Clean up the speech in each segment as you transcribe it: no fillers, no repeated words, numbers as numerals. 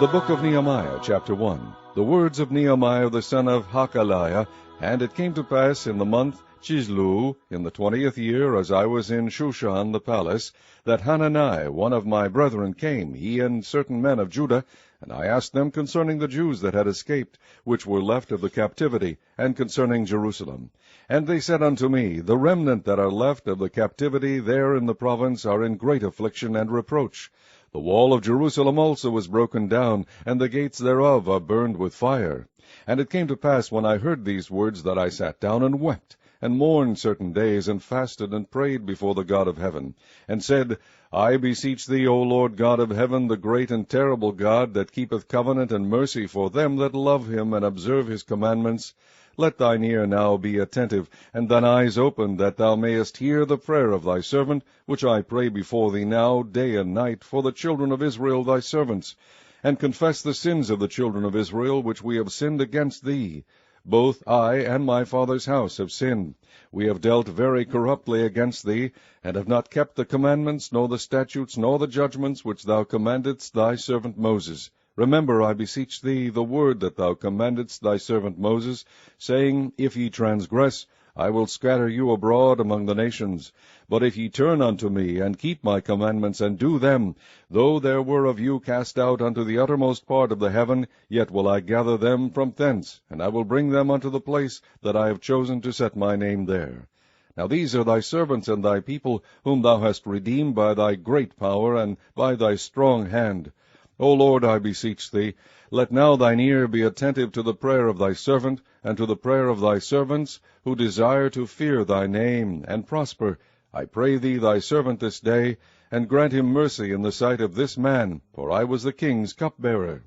The book of Nehemiah, chapter 1. The words of Nehemiah the son of Hakaliah. And it came to pass in the month Chislu, in the 20th year, as I was in Shushan the palace, that Hanani, one of my brethren, came, he and certain men of Judah, and I asked them concerning the Jews that had escaped, which were left of the captivity, and concerning Jerusalem. And they said unto me, The remnant that are left of the captivity there in the province are in great affliction and reproach. The wall of Jerusalem also is broken down, and the gates thereof are burned with fire. And it came to pass, when I heard these words, that I sat down and wept, and mourned certain days, and fasted and prayed before the God of heaven, and said, I beseech thee, O Lord God of heaven, the great and terrible God, that keepeth covenant and mercy for them that love him and observe his commandments, let thine ear now be attentive, and thine eyes open, that thou mayest hear the prayer of thy servant, which I pray before thee now, day and night, for the children of Israel thy servants, and confess the sins of the children of Israel, which we have sinned against thee. Both I and my father's house have sinned. We have dealt very corruptly against thee, and have not kept the commandments, nor the statutes, nor the judgments, which thou commandedst thy servant Moses. Remember, I beseech thee, the word that thou commandedst thy servant Moses, saying, If ye transgress, I will scatter you abroad among the nations. But if ye turn unto me, and keep my commandments, and do them, though there were of you cast out unto the uttermost part of the heaven, yet will I gather them from thence, and I will bring them unto the place that I have chosen to set my name there. Now these are thy servants and thy people, whom thou hast redeemed by thy great power, and by thy strong hand. O Lord, I beseech thee, let now thine ear be attentive to the prayer of thy servant, and to the prayer of thy servants, who desire to fear thy name, and prosper. I pray thee thy servant this day, and grant him mercy in the sight of this man, for I was the king's cupbearer.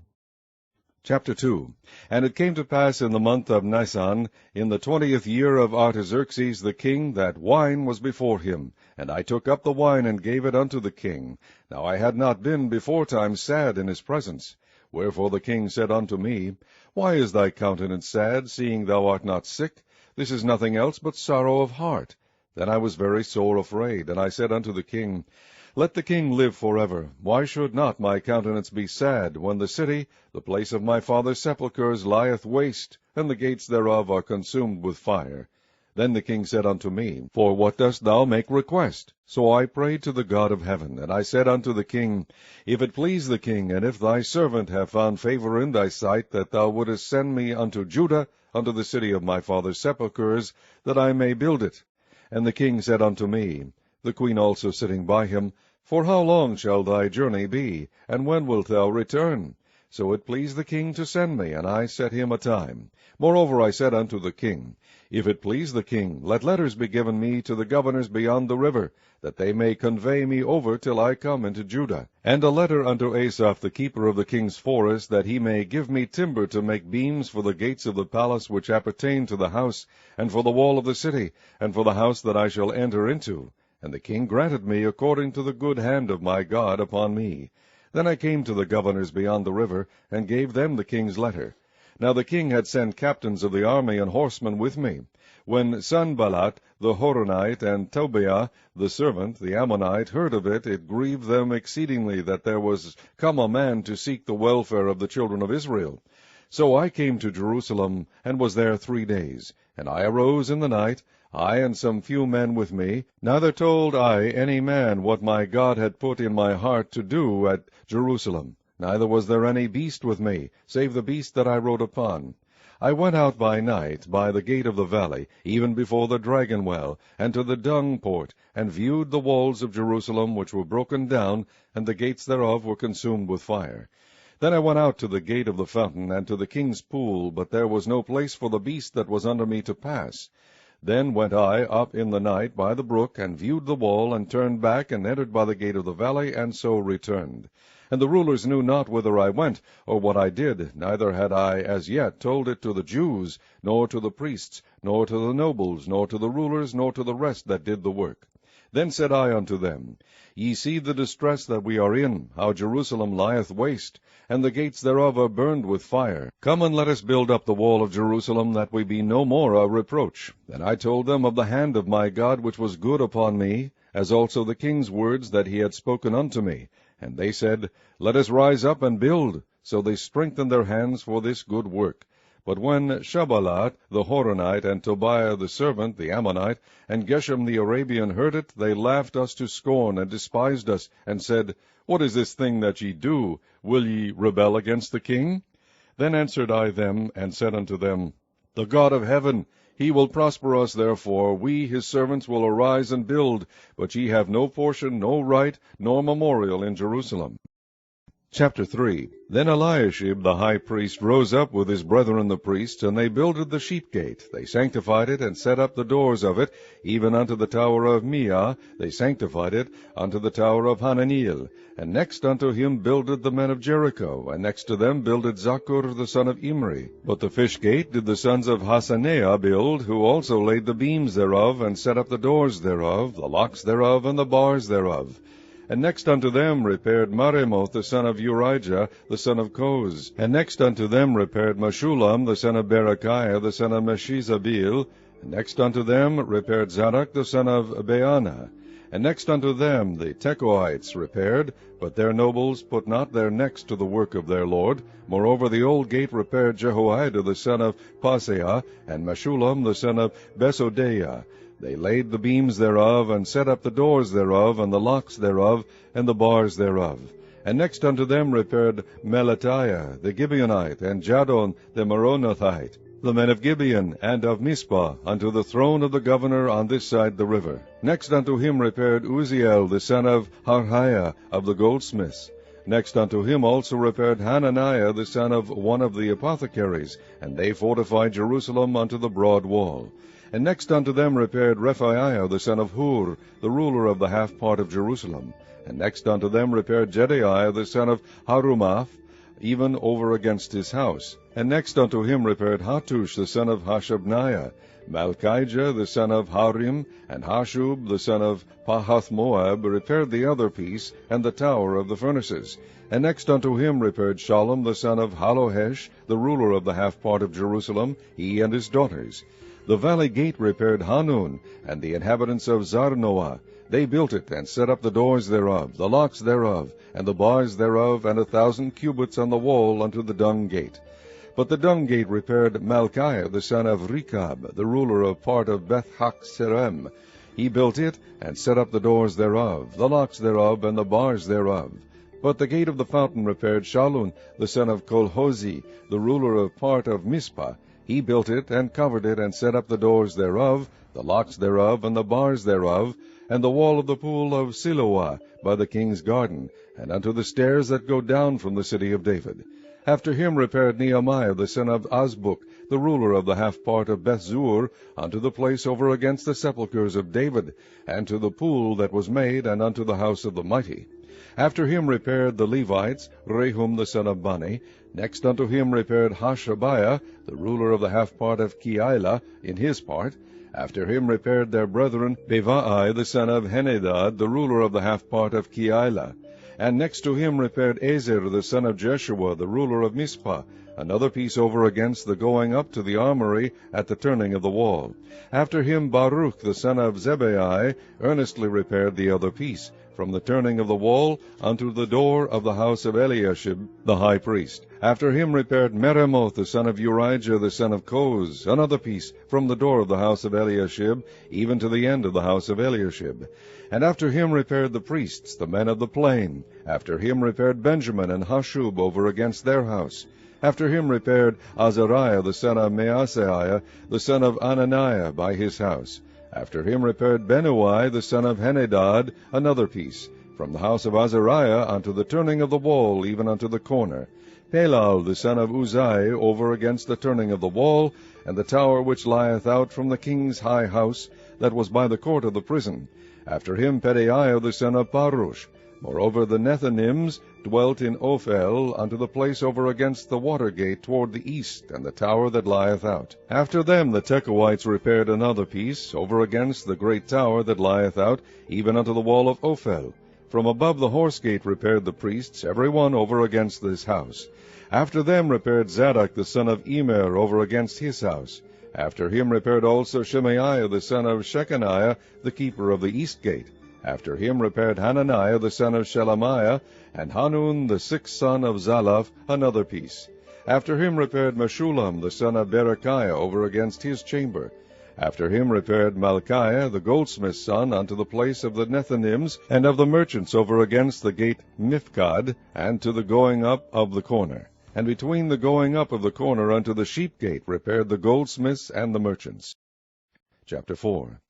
Chapter 2. And it came to pass in the month of Nisan, in the 20th year of Artaxerxes the king, that wine was before him. And I took up the wine, and gave it unto the king. Now I had not been beforetime sad in his presence. Wherefore the king said unto me, Why is thy countenance sad, seeing thou art not sick? This is nothing else but sorrow of heart. Then I was very sore afraid, and I said unto the king, Let the king live forever. Why should not my countenance be sad, when the city, the place of my father's sepulchres, lieth waste, and the gates thereof are consumed with fire? Then the king said unto me, For what dost thou make request? So I prayed to the God of heaven, and I said unto the king, If it please the king, and if thy servant have found favor in thy sight, that thou wouldest send me unto Judah, unto the city of my father's sepulchres, that I may build it. And the king said unto me, the queen also sitting by him, For how long shall thy journey be, and when wilt thou return? So it pleased the king to send me, and I set him a time. Moreover I said unto the king, If it please the king, let letters be given me to the governors beyond the river, that they may convey me over till I come into Judah. And a letter unto Asaph the keeper of the king's forest, that he may give me timber to make beams for the gates of the palace which appertain to the house, and for the wall of the city, and for the house that I shall enter into. And the king granted me according to the good hand of my God upon me. Then I came to the governors beyond the river, and gave them the king's letter. Now the king had sent captains of the army and horsemen with me. When Sanballat the Horonite, and Tobiah the servant, the Ammonite, heard of it, it grieved them exceedingly that there was come a man to seek the welfare of the children of Israel. So I came to Jerusalem, and was there 3 days. And I arose in the night, I and some few men with me. Neither told I any man what my God had put in my heart to do at Jerusalem. Neither was there any beast with me, save the beast that I rode upon. I went out by night by the gate of the valley, even before the dragon well, and to the dung port, and viewed the walls of Jerusalem, which were broken down, and the gates thereof were consumed with fire. Then I went out to the gate of the fountain, and to the king's pool, but there was no place for the beast that was under me to pass. Then went I up in the night by the brook, and viewed the wall, and turned back, and entered by the gate of the valley, and so returned. And the rulers knew not whither I went, or what I did, neither had I as yet told it to the Jews, nor to the priests, nor to the nobles, nor to the rulers, nor to the rest that did the work. Then said I unto them, Ye see the distress that we are in, how Jerusalem lieth waste, and the gates thereof are burned with fire. Come and let us build up the wall of Jerusalem, that we be no more a reproach. Then I told them of the hand of my God which was good upon me, as also the king's words that he had spoken unto me. And they said, Let us rise up and build. So they strengthened their hands for this good work. But when Shabalat the Horonite, and Tobiah the servant, the Ammonite, and Geshem the Arabian heard it, they laughed us to scorn, and despised us, and said, What is this thing that ye do? Will ye rebel against the king? Then answered I them, and said unto them, The God of heaven, he will prosper us, therefore we his servants will arise and build, but ye have no portion, no right, nor memorial in Jerusalem. Chapter 3. Then Eliashib the high priest rose up with his brethren the priests, and they builded the sheep gate. They sanctified it, and set up the doors of it, even unto the tower of Meah. They sanctified it unto the tower of Hananiel. And next unto him builded the men of Jericho, and next to them builded Zaccur the son of Imri. But the fish gate did the sons of Hasaneah build, who also laid the beams thereof, and set up the doors thereof, the locks thereof, and the bars thereof. And next unto them repaired Maremoth the son of Urijah, the son of Koz. And next unto them repaired Meshullam the son of Berechiah, the son of Meshizabeel. And next unto them repaired Zadok the son of Baana. And next unto them the Tekoites repaired, but their nobles put not their necks to the work of their lord. Moreover the old gate repaired Jehoiada the son of Paseah, and Meshullam the son of Besodeiah. They laid the beams thereof, and set up the doors thereof, and the locks thereof, and the bars thereof. And next unto them repaired Melatiah the Gibeonite, and Jadon the Meronothite, the men of Gibeon and of Mizpah, unto the throne of the governor on this side the river. Next unto him repaired Uziel the son of Harhiah of the goldsmiths. Next unto him also repaired Hananiah the son of one of the apothecaries, and they fortified Jerusalem unto the broad wall. And next unto them repaired Rephaiah the son of Hur, the ruler of the half part of Jerusalem. And next unto them repaired Jedaiah the son of Harumaph, even over against his house. And next unto him repaired Hattush the son of Hashabniah, Malchijah the son of Harim, and Hashub the son of Pahath-Moab repaired the other piece, and the tower of the furnaces. And next unto him repaired Shallum the son of Halohesh, the ruler of the half part of Jerusalem, he and his daughters. The valley gate repaired Hanun, and the inhabitants of Zarnoah. They built it, and set up the doors thereof, the locks thereof, and the bars thereof, and 1,000 cubits on the wall unto the dung gate. But the dung gate repaired Malchiah the son of Rechab, the ruler of part of Beth-Haccherem. He built it, and set up the doors thereof, the locks thereof, and the bars thereof. But the gate of the fountain repaired Shallun the son of Kolhozi, the ruler of part of Mizpah. He built it, and covered it, and set up the doors thereof, the locks thereof, and the bars thereof, and the wall of the pool of Siloah by the king's garden, and unto the stairs that go down from the city of David. After him repaired Nehemiah the son of Azbuk, the ruler of the half part of Bethzur, unto the place over against the sepulchres of David, and to the pool that was made, and unto the house of the mighty. After him repaired the Levites, Rehum the son of Bani. Next unto him repaired Hashabiah, the ruler of the half part of Keilah, in his part. After him repaired their brethren, Bevai the son of Henadad, the ruler of the half part of Keilah. And next to him repaired Ezer the son of Jeshua, the ruler of Mizpah, another piece over against the going up to the armory at the turning of the wall. After him Baruch the son of Zebai earnestly repaired the other piece, from the turning of the wall unto the door of the house of Eliashib the high priest. After him repaired Meremoth the son of Urijah the son of Koz, another piece, from the door of the house of Eliashib, even to the end of the house of Eliashib. And after him repaired the priests, the men of the plain. After him repaired Benjamin and Hashub over against their house. After him repaired Azariah the son of Maaseiah, the son of Ananiah, by his house. After him repaired Benui the son of Henadad, another piece, from the house of Azariah unto the turning of the wall, even unto the corner. Pelal the son of Uzai over against the turning of the wall, and the tower which lieth out from the king's high house, that was by the court of the prison. After him Pedaiah the son of Parush. Moreover the Nethinims dwelt in Ophel, unto the place over against the water gate toward the east, and the tower that lieth out. After them the Tekoites repaired another piece, over against the great tower that lieth out, even unto the wall of Ophel. From above the horse gate repaired the priests, every one over against this house. After them repaired Zadok the son of Emer over against his house. After him repaired also Shemaiah the son of Shechaniah, the keeper of the east gate. After him repaired Hananiah the son of Shelemiah, and Hanun the sixth son of Zalaph another piece. After him repaired Meshullam the son of Berechiah over against his chamber. After him repaired Malchiah the goldsmith's son unto the place of the Nethinims and of the merchants over against the gate Mifkad, and to the going up of the corner. And between the going up of the corner unto the sheep gate repaired the goldsmiths and the merchants. Chapter 4.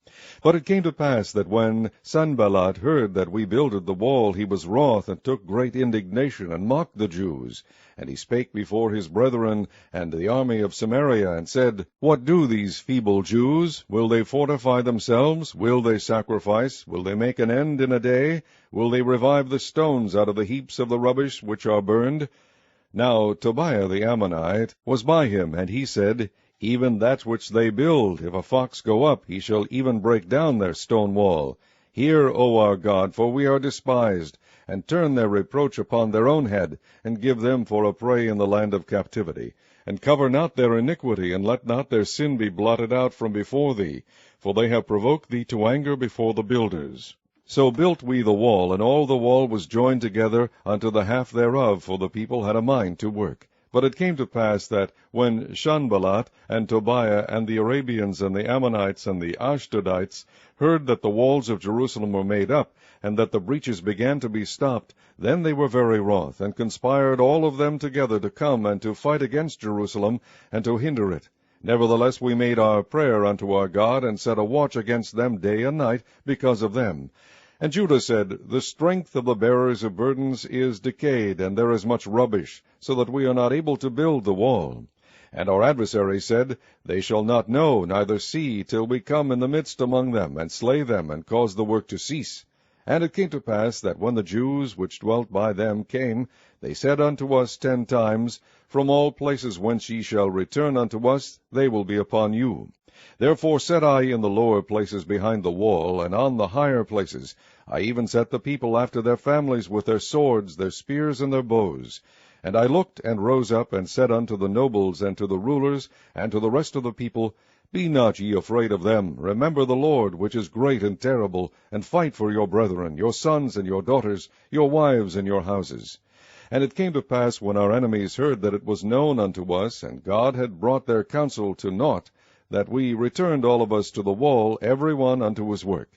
But it came to pass that when Sanballat heard that we builded the wall, he was wroth, and took great indignation, and mocked the Jews. And he spake before his brethren and the army of Samaria, and said, What do these feeble Jews? Will they fortify themselves? Will they sacrifice? Will they make an end in a day? Will they revive the stones out of the heaps of the rubbish which are burned? Now Tobiah the Ammonite was by him, and he said, Even that which they build, if a fox go up, he shall even break down their stone wall. Hear, O our God, for we are despised, and turn their reproach upon their own head, and give them for a prey in the land of captivity. And cover not their iniquity, and let not their sin be blotted out from before thee, for they have provoked thee to anger before the builders. So built we the wall, and all the wall was joined together unto the half thereof, for the people had a mind to work. But it came to pass that, when Sanballat and Tobiah and the Arabians and the Ammonites and the Ashdodites heard that the walls of Jerusalem were made up, and that the breaches began to be stopped, then they were very wroth, and conspired all of them together to come and to fight against Jerusalem, and to hinder it. Nevertheless we made our prayer unto our God, and set a watch against them day and night because of them. And Judah said, The strength of the bearers of burdens is decayed, and there is much rubbish, so that we are not able to build the wall. And our adversaries said, They shall not know, neither see, till we come in the midst among them, and slay them, and cause the work to cease. And it came to pass that when the Jews which dwelt by them came, they said unto us 10 times, From all places whence ye shall return unto us, they will be upon you. Therefore set I in the lower places behind the wall, and on the higher places. I even set the people after their families with their swords, their spears, and their bows. And I looked, and rose up, and said unto the nobles, and to the rulers, and to the rest of the people, Be not ye afraid of them. Remember the Lord, which is great and terrible, and fight for your brethren, your sons and your daughters, your wives and your houses. And it came to pass, when our enemies heard that it was known unto us, and God had brought their counsel to naught, that we returned all of us to the wall, every one unto his work.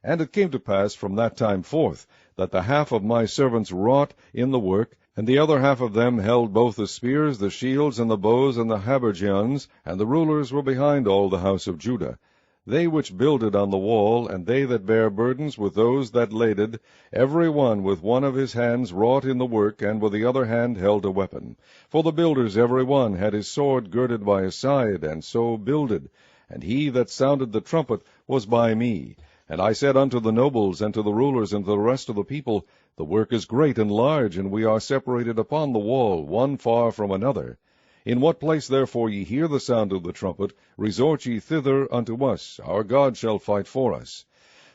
And it came to pass from that time forth, that the half of my servants wrought in the work, and the other half of them held both the spears, the shields, and the bows, and the habergeons, and the rulers were behind all the house of Judah. They which builded on the wall, and they that bare burdens with those that laded, every one with one of his hands wrought in the work, and with the other hand held a weapon. For the builders every one had his sword girded by his side, and so builded. And he that sounded the trumpet was by me. And I said unto the nobles, and to the rulers, and to the rest of the people, The work is great and large, and we are separated upon the wall, one far from another. In what place therefore ye hear the sound of the trumpet, resort ye thither unto us. Our God shall fight for us.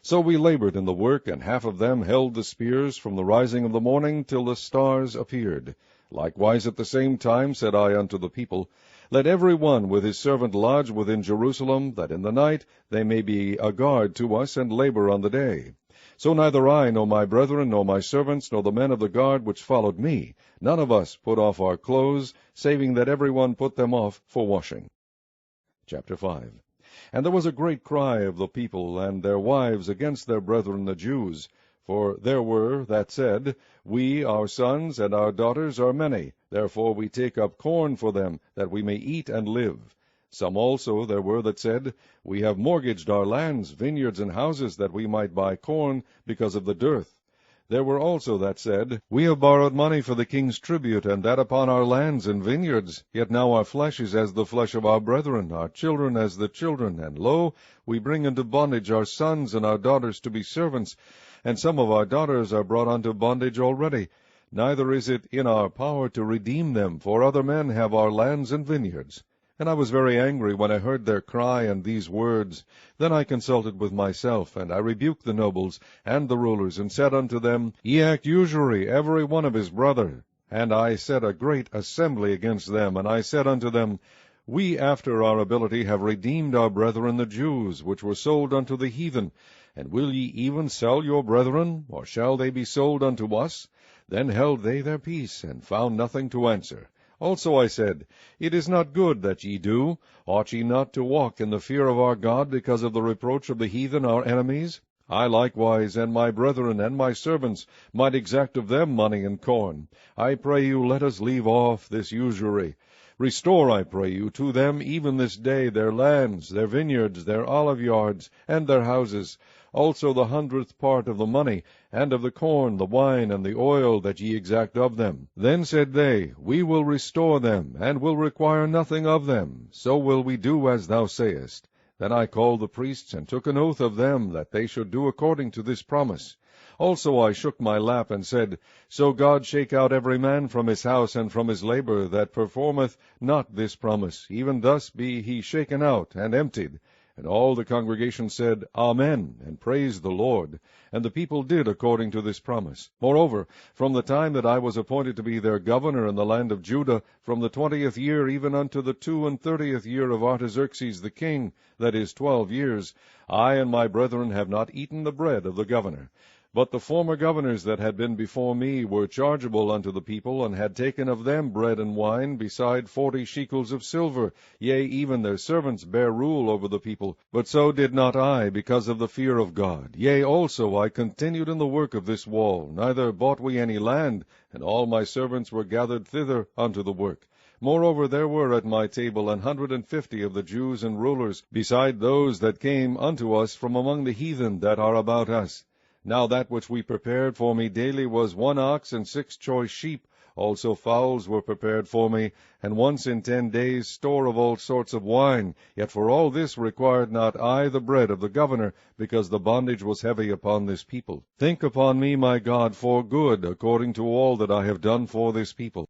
So we labored in the work, and half of them held the spears from the rising of the morning till the stars appeared. Likewise at the same time said I unto the people, Let every one with his servant lodge within Jerusalem, that in the night they may be a guard to us, and labor on the day. So neither I, nor my brethren, nor my servants, nor the men of the guard which followed me, none of us put off our clothes, saving that every one put them off for washing. Chapter 5. And there was a great cry of the people and their wives against their brethren the Jews. For there were that said, We, our sons, and our daughters are many, therefore we take up corn for them, that we may eat and live. Some also there were that said, We have mortgaged our lands, vineyards, and houses, that we might buy corn, because of the dearth. There were also that said, We have borrowed money for the king's tribute, and that upon our lands and vineyards. Yet now our flesh is as the flesh of our brethren, our children as the children. And lo, we bring into bondage our sons and our daughters to be servants, and some of our daughters are brought unto bondage already. Neither is it in our power to redeem them, for other men have our lands and vineyards. And I was very angry when I heard their cry and these words. Then I consulted with myself, and I rebuked the nobles and the rulers, and said unto them, Ye act usury, every one of his brother. And I set a great assembly against them, and I said unto them, We after our ability have redeemed our brethren the Jews, which were sold unto the heathen. And will ye even sell your brethren, or shall they be sold unto us? Then held they their peace, and found nothing to answer. Also I said, It is not good that ye do. Ought ye not to walk in the fear of our God, because of the reproach of the heathen our enemies? I likewise, and my brethren, and my servants, might exact of them money and corn. I pray you, let us leave off this usury. Restore, I pray you, to them even this day their lands, their vineyards, their olive yards, and their houses, also the 100th part of the money, and of the corn, the wine, and the oil that ye exact of them. Then said they, We will restore them, and will require nothing of them. So will we do as thou sayest. Then I called the priests, and took an oath of them, that they should do according to this promise. Also I shook my lap, and said, So God shake out every man from his house and from his labor, that performeth not this promise, even thus be he shaken out and emptied. And all the congregation said, Amen, and praised the Lord. And the people did according to this promise. Moreover, from the time that I was appointed to be their governor in the land of Judah, from the 20th year even unto the 32nd year of Artaxerxes the king, that is 12 years, I and my brethren have not eaten the bread of the governor. But the former governors that had been before me were chargeable unto the people, and had taken of them bread and wine, beside 40 shekels of silver. Yea, even their servants bare rule over the people. But so did not I, because of the fear of God. Yea, also I continued in the work of this wall, neither bought we any land, and all my servants were gathered thither unto the work. Moreover, there were at my table 150 of the Jews and rulers, beside those that came unto us from among the heathen that are about us. Now that which we prepared for me daily was 1 ox and 6 choice sheep. Also fowls were prepared for me, and once in 10 days store of all sorts of wine. Yet for all this required not I the bread of the governor, because the bondage was heavy upon this people. Think upon me, my God, for good, according to all that I have done for this people.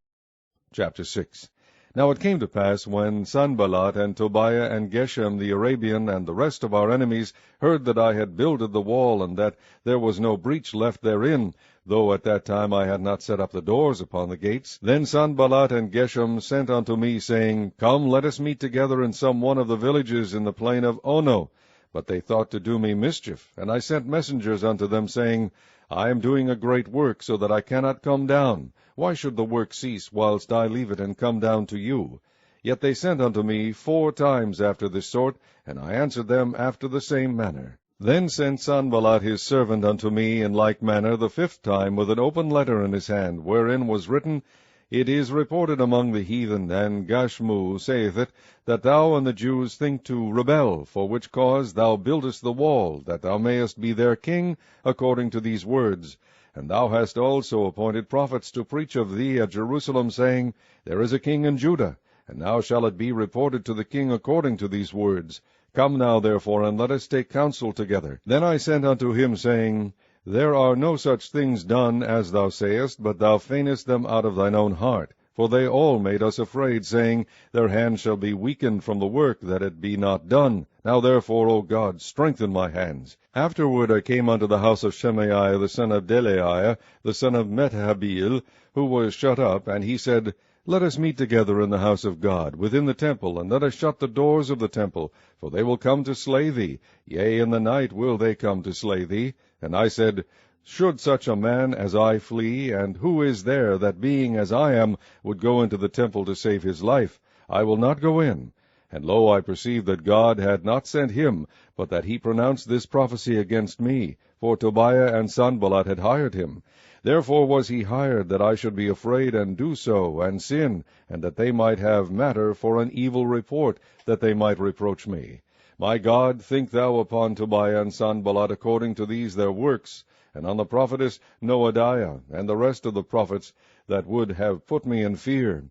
Chapter 6. Now it came to pass, when Sanballat and Tobiah and Geshem the Arabian and the rest of our enemies heard that I had builded the wall, and that there was no breach left therein, though at that time I had not set up the doors upon the gates, then Sanballat and Geshem sent unto me, saying, Come, let us meet together in some one of the villages in the plain of Ono. But they thought to do me mischief, and I sent messengers unto them, saying, I am doing a great work, so that I cannot come down. Why should the work cease, whilst I leave it and come down to you? Yet they sent unto me 4 times after this sort, and I answered them after the same manner. Then sent Sanballat his servant unto me in like manner the 5th time, with an open letter in his hand, wherein was written, It is reported among the heathen, and Gashmu saith it, that thou and the Jews think to rebel, for which cause thou buildest the wall, that thou mayest be their king, according to these words. And thou hast also appointed prophets to preach of thee at Jerusalem, saying, There is a king in Judah. And now shall it be reported to the king according to these words. Come now, therefore, and let us take counsel together. Then I sent unto him, saying, There are no such things done as thou sayest, but thou feignest them out of thine own heart. For they all made us afraid, saying, Their hands shall be weakened from the work, that it be not done. Now therefore, O God, strengthen my hands. Afterward I came unto the house of Shemaiah the son of Delaiah, the son of Methabil, who was shut up, and he said, Let us meet together in the house of God, within the temple, and let us shut the doors of the temple, for they will come to slay thee. Yea, in the night will they come to slay thee. And I said, Should such a man as I flee, and who is there that, being as I am, would go into the temple to save his life? I will not go in. And lo, I perceived that God had not sent him, but that he pronounced this prophecy against me, for Tobiah and Sanballat had hired him. Therefore was he hired, that I should be afraid, and do so, and sin, and that they might have matter for an evil report, that they might reproach me. My God, think thou upon Tobiah and Sanballat according to these their works, and on the prophetess Noadiah, and the rest of the prophets that would have put me in fear.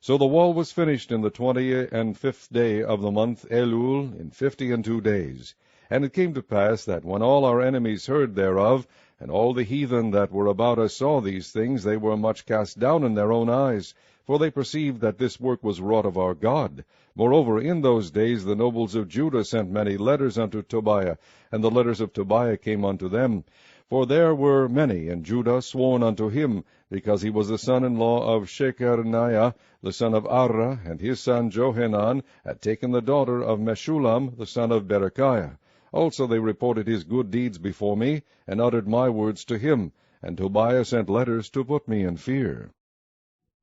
So the wall was finished in the 25th day of the month Elul, in 52 days. And it came to pass that when all our enemies heard thereof, and all the heathen that were about us saw these things, they were much cast down in their own eyes, for they perceived that this work was wrought of our God. Moreover, in those days the nobles of Judah sent many letters unto Tobiah, and the letters of Tobiah came unto them. For there were many in Judah sworn unto him, because he was the son-in-law of Shechaniah, the son of Arah, and his son Johanan had taken the daughter of Meshullam, the son of Berechiah. Also they reported his good deeds before me, and uttered my words to him, and Tobiah sent letters to put me in fear.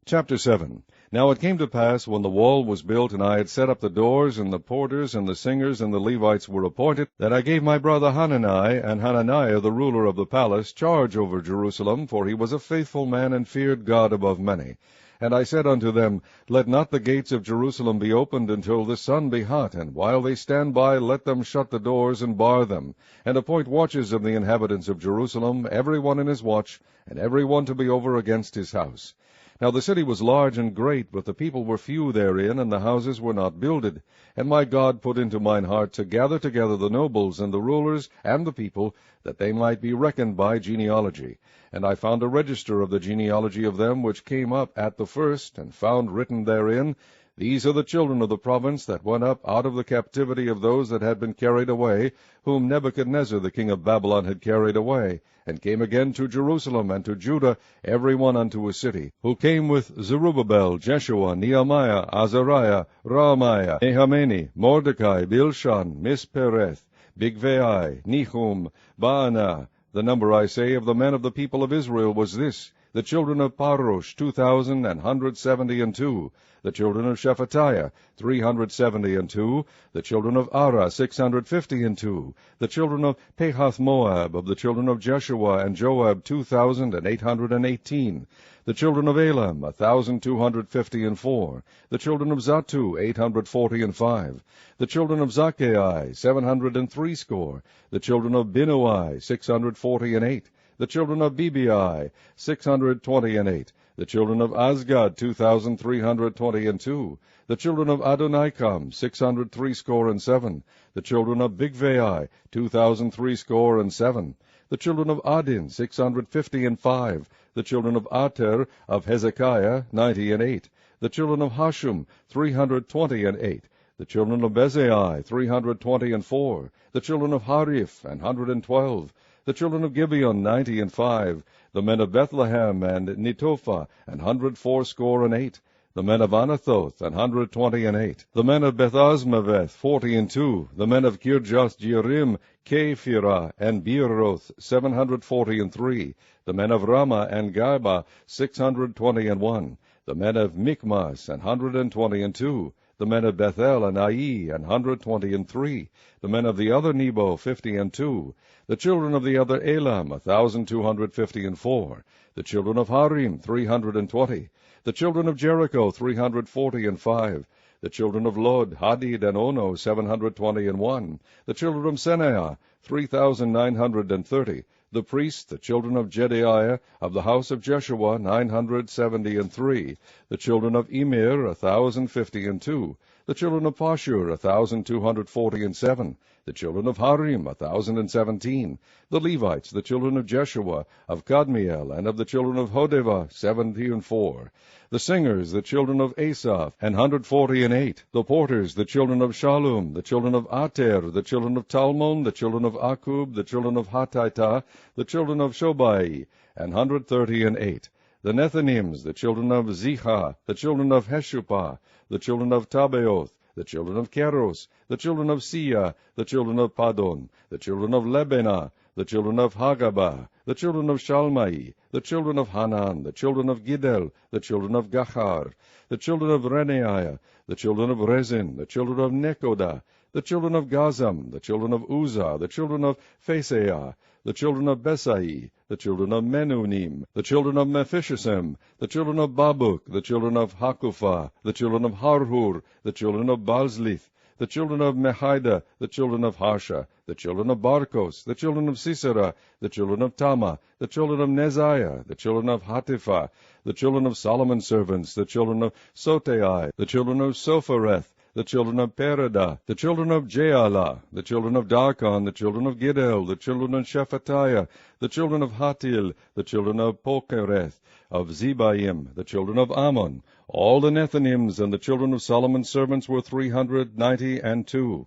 Chapter 7. Now it came to pass, when the wall was built, and I had set up the doors, and the porters, and the singers, and the Levites were appointed, that I gave my brother Hanani, and Hananiah the ruler of the palace, charge over Jerusalem, for he was a faithful man, and feared God above many. And I said unto them, Let not the gates of Jerusalem be opened until the sun be hot, and while they stand by, let them shut the doors, and bar them, and appoint watches of the inhabitants of Jerusalem, every one in his watch, and every one to be over against his house. Now the city was large and great, but the people were few therein, and the houses were not builded. And my God put into mine heart to gather together the nobles, and the rulers, and the people, that they might be reckoned by genealogy. And I found a register of the genealogy of them which came up at the first, and found written therein, These are the children of the province that went up out of the captivity of those that had been carried away, whom Nebuchadnezzar the king of Babylon had carried away, and came again to Jerusalem and to Judah, every one unto a city, who came with Zerubbabel, Jeshua, Nehemiah, Azariah, Raamiah, Nahamani, Mordecai, Bilshan, Mispereth, Bigvai, Nehum, Baanah. The number, I say, of the men of the people of Israel was this: the children of Parosh, 2,172. The children of Shephatiah, 372. The children of Arah, 652. The children of Pahath-Moab, of the children of Jeshua and Joab, 2,818. The children of Elam, 1,254. The children of Zattu, 845. The children of Zaccai, 760. The children of Binnui, 648. The children of Bebai, 628. The children of Azgad, 2,322. The children of Adonikam, 667. The children of Bigvai, 2,307. The children of Adin, 655. The children of Ater, of Hezekiah, 98. The children of Hashum, 328. The children of Bezai, 324. The children of Hariph, 112. The children of Gibeon, 95. The men of Bethlehem and Netophah, 180. The men of Anathoth, 128. The men of Bethazmaveth, 42. The men of Kirjath-jearim, Kephirah, and Beeroth, 743. The men of Ramah and Gaba, 621. The men of Michmas, 122. The men of Bethel and Ai, 123. The men of the other Nebo, 52. The children of the other Elam, 1,254. The children of Harim, 320. The children of Jericho, 345. The children of Lod, Hadid, and Ono, 721. The children of Senaiah, 3,930. The priests, the children of Jedaiah, of the house of Jeshua, 973. The children of Emir, 1,052. The children of Pashur, 1,247. The children of Harim, 1,017. The Levites, the children of Jeshua, of Kadmiel, and of the children of Hodeva, 74. The singers, the children of Asaph, 148. The porters, the children of Shallum, the children of Ater, the children of Talmon, the children of Akub, the children of Hatita, the children of Shobai, 138. The Nethinims, the children of Ziha, the children of Heshupah, the children of Tabeoth, the children of Keros, the children of Sia, the children of Padon, the children of Lebenah, the children of Hagabah, the children of Shalmai, the children of Hanan, the children of Giddel, the children of Gachar, the children of Renaiah, the children of Rezin, the children of Nekoda, the children of Gazam, the children of Uzzah, the children of Phaseah, the children of Besai, the children of Menunim, the children of Mephishisem, the children of Babuk, the children of Hakupha, the children of Harhur, the children of Balzlith, the children of Mehida, the children of Harsha, the children of Barkos, the children of Sisera, the children of Tama, the children of Neziah, the children of Hatipha, the children of Solomon's servants, the children of Sotai, the children of Sophareth, the children of Perida, the children of Jaala, the children of Darkon, the children of Giddel, the children of Shephatiah, the children of Hatil, the children of Pokereth, of Zebaim, the children of Ammon. All the Nethinims and the children of Solomon's servants were 392.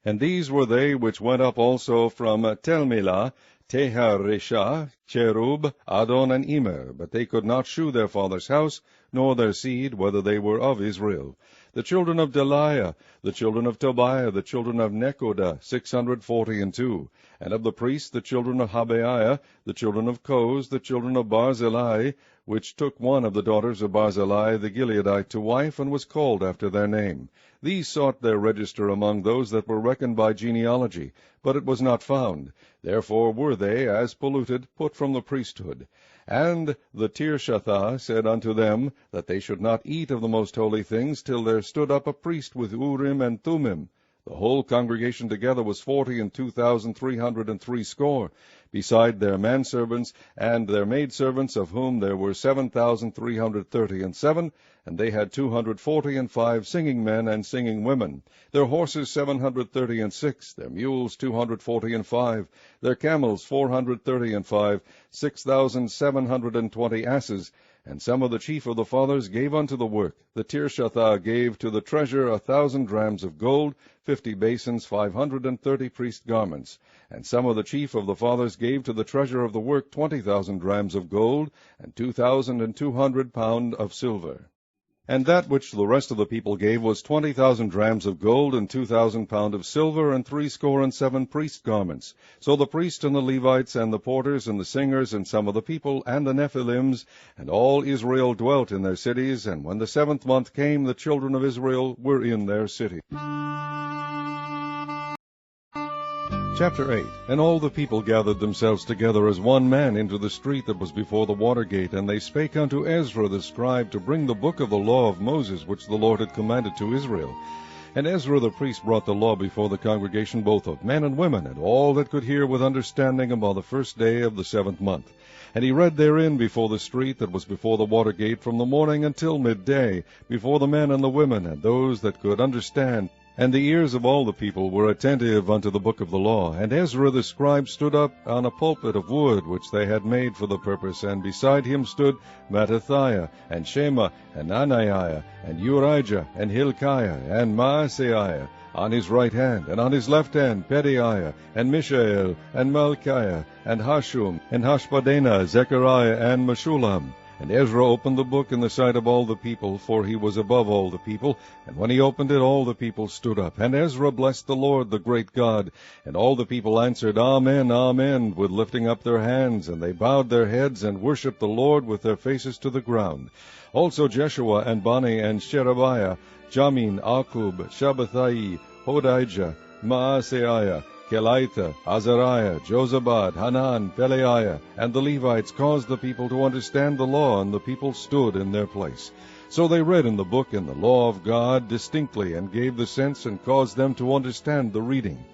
And these were they which went up also from Telmelah, Teharesha, Cherub, Adon, and Emer, but they could not shew their father's house, nor their seed, whether they were of Israel. The children of Delaiah, the children of Tobiah, the children of Nekoda, 642. And of the priests, the children of Habaiah, the children of Koz, the children of Barzillai, which took one of the daughters of Barzillai the Gileadite to wife, and was called after their name. These sought their register among those that were reckoned by genealogy, but it was not found. Therefore were they, as polluted, put from the priesthood. And the Tirshatha said unto them, that they should not eat of the most holy things, till there stood up a priest with Urim and Thummim. The whole congregation together was 42,303, beside their manservants and their maidservants, of whom there were 7,337, and they had 245 singing men and singing women. Their horses 736, their mules 245, their camels 435, 6,720 asses. And some of the chief of the fathers gave unto the work. The Tirshatha gave to the treasure 1,000 drams of gold, 50 basins, 530 priest garments. And some of the chief of the fathers gave to the treasure of the work 20,000 drams of gold, and 2,200 pound of silver. And that which the rest of the people gave was 20,000 drams of gold, and 2,000 pound of silver, and 7 priest garments. So the priests and the Levites, and the porters, and the singers, and some of the people, and the Nephilims, and all Israel dwelt in their cities. And when the 7th month came, the children of Israel were in their city. Chapter 8. And all the people gathered themselves together as one man into the street that was before the water gate, and they spake unto Ezra the scribe to bring the book of the law of Moses, which the Lord had commanded to Israel. And Ezra the priest brought the law before the congregation, both of men and women, and all that could hear with understanding, upon the 1st day of the 7th month. And he read therein before the street that was before the water gate, from the morning until midday, before the men and the women, and those that could understand. And the ears of all the people were attentive unto the book of the law. And Ezra the scribe stood up on a pulpit of wood, which they had made for the purpose, and beside him stood Mattithiah, and Shema, and Ananiah, and Urijah, and Hilkiah, and Maaseiah, on his right hand, and on his left hand Pedaiah, and Mishael, and Malchiah, and Hashum, and Hashbaddanah, Zechariah, and Meshullam. And Ezra opened the book in the sight of all the people, for he was above all the people. And when he opened it, all the people stood up. And Ezra blessed the Lord, the great God. And all the people answered, Amen, Amen, with lifting up their hands. And they bowed their heads, and worshipped the Lord with their faces to the ground. Also Jeshua, and Bani, and Sherebiah, Jamin, Akub, Shabbathai, Hodijah, Maaseiah, Kelitha, Azariah, Jozabad, Hanan, Peleiah, and the Levites caused the people to understand the law, and the people stood in their place. So they read in the book in the law of God distinctly, and gave the sense, and caused them to understand the reading.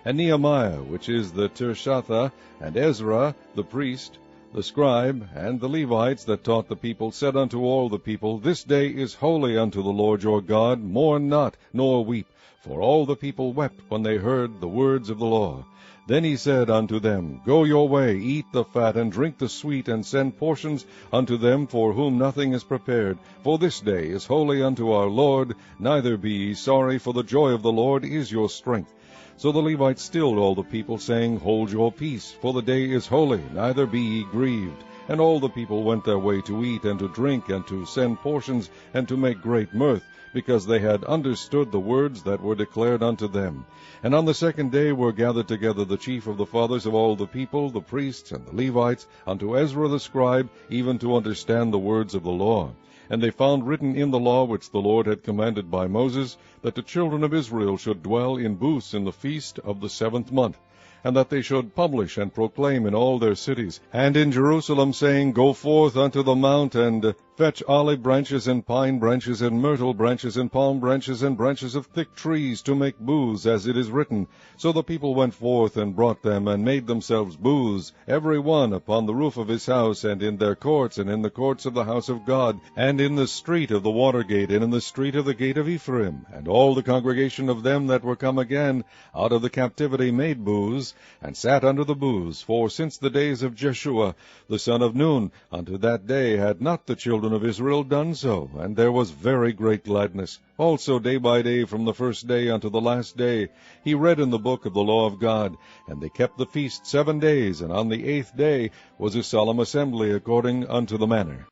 And Nehemiah, which is the Tirshatha, and Ezra, the priest, the scribe, and the Levites that taught the people, said unto all the people, This day is holy unto the Lord your God, mourn not, nor weep. For all the people wept when they heard the words of the law. Then he said unto them, Go your way, eat the fat, and drink the sweet, and send portions unto them for whom nothing is prepared. For this day is holy unto our Lord, neither be ye sorry, for the joy of the Lord is your strength. So the Levites stilled all the people, saying, Hold your peace, for the day is holy, neither be ye grieved. And all the people went their way to eat, and to drink, and to send portions, and to make great mirth, because they had understood the words that were declared unto them. And on the 2nd day were gathered together the chief of the fathers of all the people, the priests and the Levites, unto Ezra the scribe, even to understand the words of the law. And they found written in the law which the Lord had commanded by Moses, that the children of Israel should dwell in booths in the feast of the 7th month, and that they should publish and proclaim in all their cities, and in Jerusalem, saying, Go forth unto the mount, and fetch olive branches, and pine branches, and myrtle branches, and palm branches, and branches of thick trees, to make booths, as it is written. So the people went forth, and brought them, and made themselves booths, every one upon the roof of his house, and in their courts, and in the courts of the house of God, and in the street of the water gate, and in the street of the gate of Ephraim. And all the congregation of them that were come again out of the captivity made booths, and sat under the booths. For since the days of Jeshua the son of Nun unto that day had not the children children of Israel done so, and there was very great gladness. Also day by day, from the first day unto the last day, he read in the book of the law of God. And they kept the feast 7 days, and on the 8th day was a solemn assembly according unto the manner.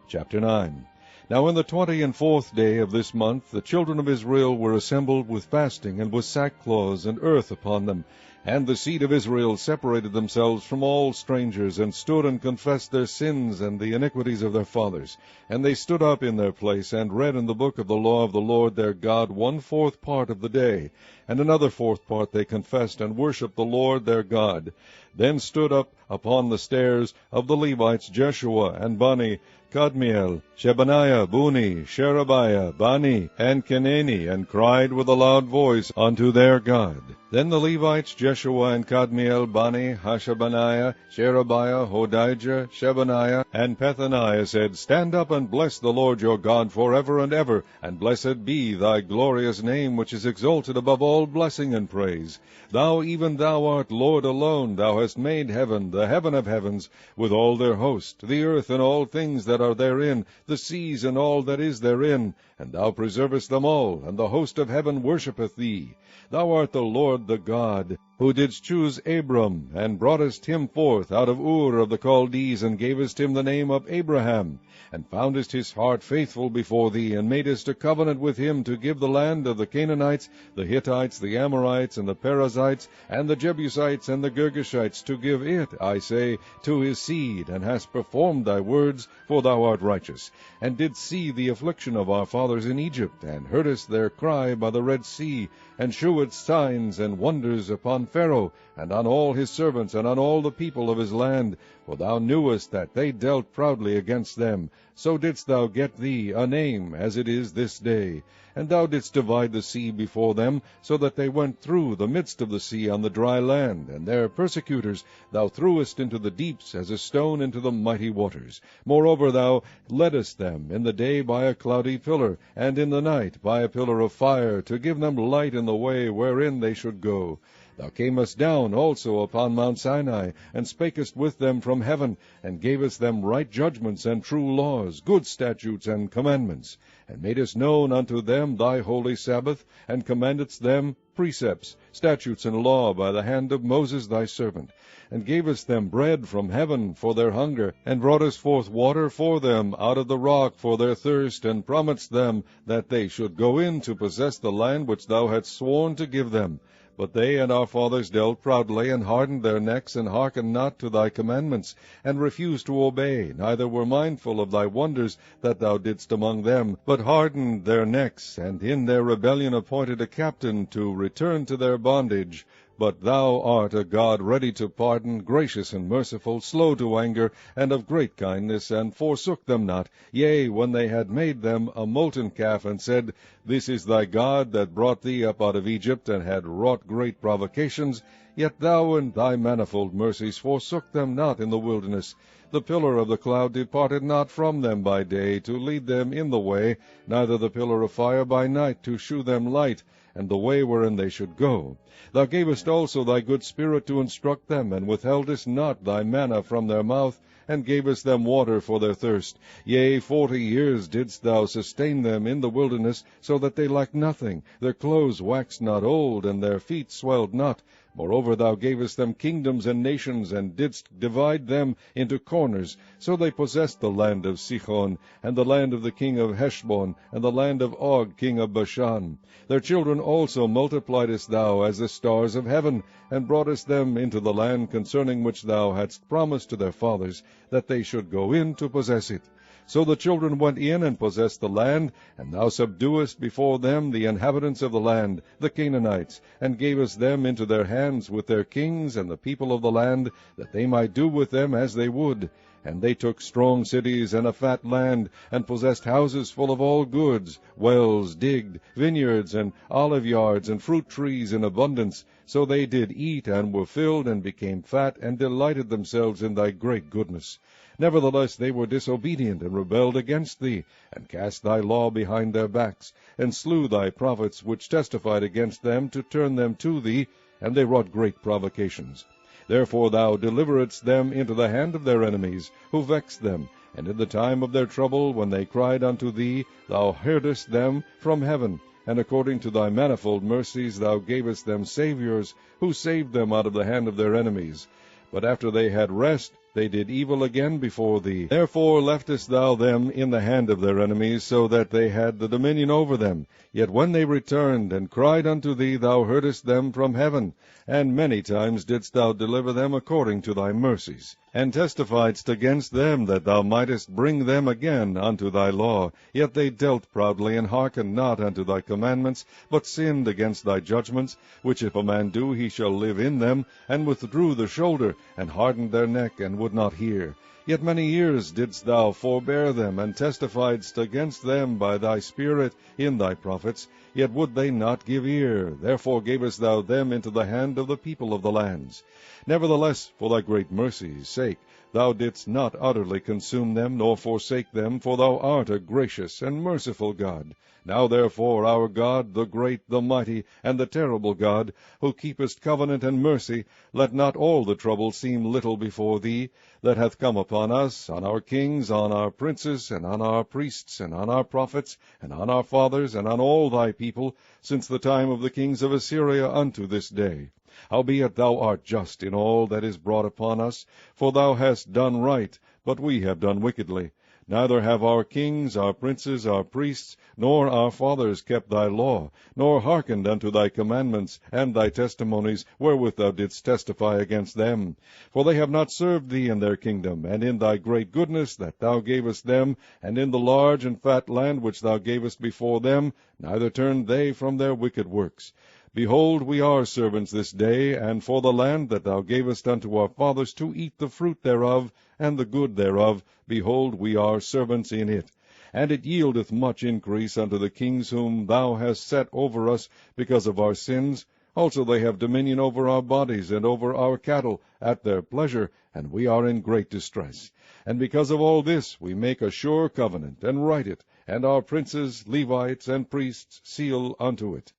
Chapter 9. Now in the 24th day of this month the children of Israel were assembled with fasting, and with sackcloths and earth upon them. And the seed of Israel separated themselves from all strangers, and stood and confessed their sins and the iniquities of their fathers. And they stood up in their place, and read in the book of the law of the Lord their God 1/4 part of the day. And another 4th part they confessed, and worshipped the Lord their God. Then stood up upon the stairs of the Levites Jeshua, and Bani, Kadmiel, Shebaniah, Buni, Sherebiah, Bani, and Kenani, and cried with a loud voice unto their God. Then the Levites Jeshua and Kadmiel, Bani, Hashabaniah, Sherebiah, Hodijah, Shebaniah, and Pethaniah said, Stand up and bless the Lord your God forever and ever, and blessed be thy glorious name, which is exalted above all blessing and praise. Thou, even thou art Lord alone. Thou hast made heaven, the heaven of heavens, with all their host, the earth and all things that are therein, the seas and all that is therein, and thou preservest them all, and the host of heaven worshippeth thee. Thou art the Lord the God, who didst choose Abram, and broughtest him forth out of Ur of the Chaldees, and gavest him the name of Abraham, and foundest his heart faithful before thee, and madest a covenant with him to give the land of the Canaanites, the Hittites, the Amorites, and the Perizzites, and the Jebusites, and the Girgashites, to give it, I say, to his seed, and hast performed thy words, for thou art righteous, and didst see the affliction of our fathers in Egypt, and heardest their cry by the Red Sea, and shewedst signs and wonders upon Pharaoh, and on all his servants, and on all the people of his land. For thou knewest that they dealt proudly against them. So didst thou get thee a name, as it is this day. And thou didst divide the sea before them, so that they went through the midst of the sea on the dry land, and their persecutors thou threwest into the deeps, as a stone into the mighty waters. Moreover thou leddest them in the day by a cloudy pillar, and in the night by a pillar of fire, to give them light in the way wherein they should go. Thou camest down also upon Mount Sinai, and spakest with them from heaven, and gavest them right judgments and true laws, good statutes and commandments, and madest known unto them thy holy Sabbath, and commandedst them precepts, statutes, and law by the hand of Moses thy servant, and gavest them bread from heaven for their hunger, and broughtest forth water for them out of the rock for their thirst, and promised them that they should go in to possess the land which thou hadst sworn to give them. But they and our fathers dealt proudly, and hardened their necks, and hearkened not to thy commandments, and refused to obey, neither were mindful of thy wonders that thou didst among them, but hardened their necks, and in their rebellion appointed a captain to return to their bondage. But thou art a God ready to pardon, gracious and merciful, slow to anger, and of great kindness, and forsook them not. Yea, when they had made them a molten calf, and said, This is thy God that brought thee up out of Egypt, and had wrought great provocations, yet thou in thy manifold mercies forsook them not in the wilderness. The pillar of the cloud departed not from them by day, to lead them in the way, neither the pillar of fire by night, to shew them light, and the way wherein they should go. Thou gavest also thy good Spirit to instruct them, and withheldest not thy manna from their mouth, and gavest them water for their thirst. Yea, 40 years didst thou sustain them in the wilderness, so that they lacked nothing. Their clothes waxed not old, and their feet swelled not. Moreover thou gavest them kingdoms and nations, and didst divide them into corners. So they possessed the land of Sihon, and the land of the king of Heshbon, and the land of Og king of Bashan. Their children also multipliedst thou as the stars of heaven, and broughtest them into the land concerning which thou hadst promised to their fathers, that they should go in to possess it. So the children went in and possessed the land, and thou subduest before them the inhabitants of the land, the Canaanites, and gavest them into their hands with their kings and the people of the land, that they might do with them as they would. And they took strong cities and a fat land, and possessed houses full of all goods, wells digged, vineyards, and olive yards, and fruit trees in abundance. So they did eat, and were filled, and became fat, and delighted themselves in thy great goodness. Nevertheless they were disobedient, and rebelled against thee, and cast thy law behind their backs, and slew thy prophets which testified against them, to turn them to thee, and they wrought great provocations. Therefore thou deliveredst them into the hand of their enemies, who vexed them, And in the time of their trouble, when they cried unto thee, thou heardest them from heaven, and according to thy manifold mercies thou gavest them Saviours, who saved them out of the hand of their enemies. But after they had rest, they did evil again before thee. Therefore leftest thou them in the hand of their enemies, so that they had the dominion over them. Yet when they returned and cried unto thee, thou heardest them from heaven, and many times didst thou deliver them according to thy mercies, and testifiedst against them that thou mightest bring them again unto thy law. Yet they dealt proudly, and hearkened not unto thy commandments, but sinned against thy judgments, which if a man do, he shall live in them, and withdrew the shoulder, and hardened their neck, and would not hear. Yet many years didst thou forbear them, and testifiedst against them by thy Spirit in thy prophets, yet would they not give ear. Therefore gavest thou them into the hand of the people of the lands. Nevertheless, for thy great mercy's sake, thou didst not utterly consume them, nor forsake them, for thou art a gracious and merciful God. Now therefore, our God, the great, the mighty, and the terrible God, who keepest covenant and mercy, let not all the trouble seem little before thee, that hath come upon us, on our kings, on our princes, and on our priests, and on our prophets, and on our fathers, and on all thy people, since the time of the kings of Assyria unto this day. Howbeit thou art just in all that is brought upon us, for thou hast done right, but we have done wickedly. Neither have our kings, our princes, our priests, nor our fathers kept thy law, nor hearkened unto thy commandments and thy testimonies, wherewith thou didst testify against them. For they have not served thee in their kingdom, and in thy great goodness that thou gavest them, and in the large and fat land which thou gavest before them, neither turned they from their wicked works. Behold, we are servants this day, and for the land that thou gavest unto our fathers to eat the fruit thereof, and the good thereof, behold, we are servants in it. And it yieldeth much increase unto the kings whom thou hast set over us because of our sins. Also they have dominion over our bodies and over our cattle at their pleasure, and we are in great distress. And because of all this we make a sure covenant, and write it, and our princes, Levites, and priests seal unto it.